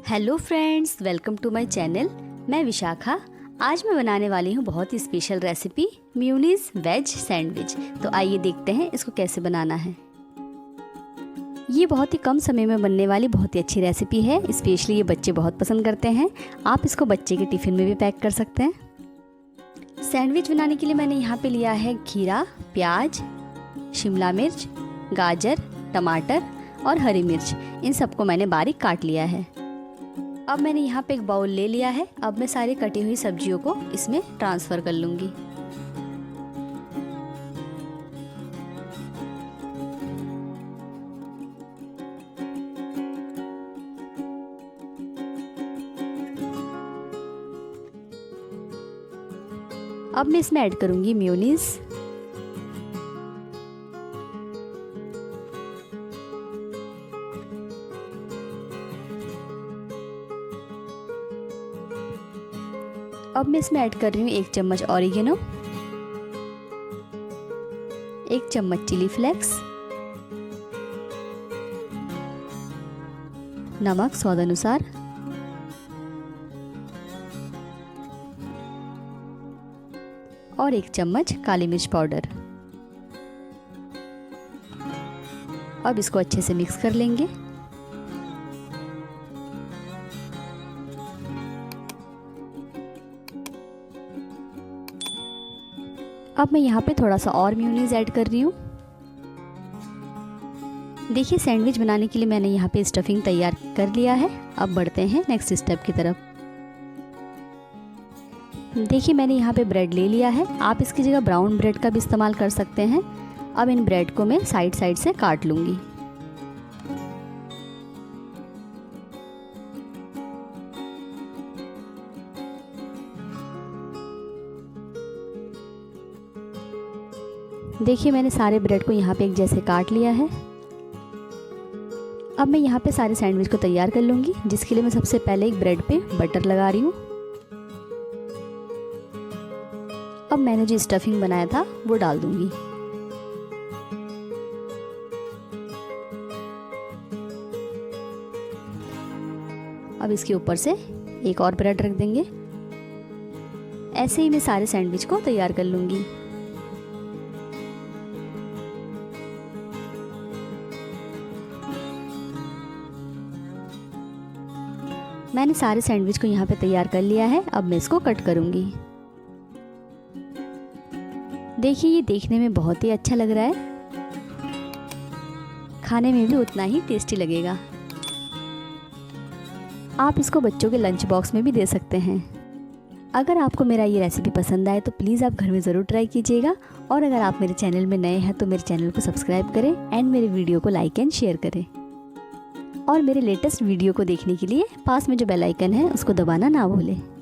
Hello friends, welcome to my channel. मैं विशाखा। आज मैं बनाने वाली हूँ बहुत ही special recipe mayonnaise veg sandwich. तो आइए देखते हैं इसको कैसे बनाना है। ये बहुत ही कम समय में बनने वाली बहुत ही अच्छी रेसिपी है। स्पेशली ये बच्चे बहुत पसंद करते हैं। आप इसको बच्चे के टिफ़िन में भी पैक कर सकते हैं। सैंडविच बनाने के लिए मैंने यहाँ पे लिया है खीरा, प्याज, शिमला मिर्च, गाजर, टमाटर और हरी मिर्च। इन सबको मैंने बारीक काट लिया है। अब मैंने यहाँ पे एक बाउल ले लिया है। अब मैं सारी कटी हुई सब्जियों को इसमें ट्रांसफ़र कर लूँगी। अब मैं इसमें ऐड करूँगी मेयोनीज़, अब मैं इसमें ऐड कर रही हूँ 1 चम्मच ऑरिगेनो, 1 चम्मच चिली फ्लेक्स, नमक स्वाद अनुसार, और 1 चम्मच काली मिर्च पाउडर। अब इसको अच्छे से मिक्स कर लेंगे। अब मैं यहाँ पे थोड़ा सा और मेयोनीज़ ऐड कर रही हूँ। देखिए, सैंडविच बनाने के लिए मैंने यहाँ पे स्टफिंग तैयार कर लिया है। अब बढ़ते हैं नेक्स्ट स्टेप की तरफ। देखिए, मैंने यहाँ पे ब्रेड ले लिया है। आप इसकी जगह ब्राउन ब्रेड का भी इस्तेमाल कर सकते हैं। अब इन ब्रेड को मैं साइड साइड से काट लूँगी। देखिए, मैंने सारे ब्रेड को यहाँ पे एक जैसे काट लिया है। अब मैं यहाँ पे सारे सैंडविच को तैयार कर लूँगी, जिसके लिए मैं सबसे पहले एक ब्रेड पे बटर लगा रही हूँ। अब मैंने जो स्टफिंग बनाया था वो डाल दूँगी। अब इसके ऊपर से एक और ब्रेड रख देंगे। ऐसे ही मैं सारे सैंडविच को तैयार कर लूँगी। मैंने सारे सैंडविच को यहाँ पे तैयार कर लिया है। अब मैं इसको कट करूँगी। देखिए, ये देखने में बहुत ही अच्छा लग रहा है, खाने में भी उतना ही टेस्टी लगेगा। आप इसको बच्चों के लंच बॉक्स में भी दे सकते हैं। अगर आपको मेरा ये रेसिपी पसंद आए तो प्लीज़ आप घर में ज़रूर ट्राई कीजिएगा। और अगर आप मेरे चैनल में नए हैं तो मेरे चैनल को सब्सक्राइब करें एंड मेरे वीडियो को लाइक एंड शेयर करें। और मेरे लेटेस्ट वीडियो को देखने के लिए पास में जो बेल आइकन है उसको दबाना ना भूलें।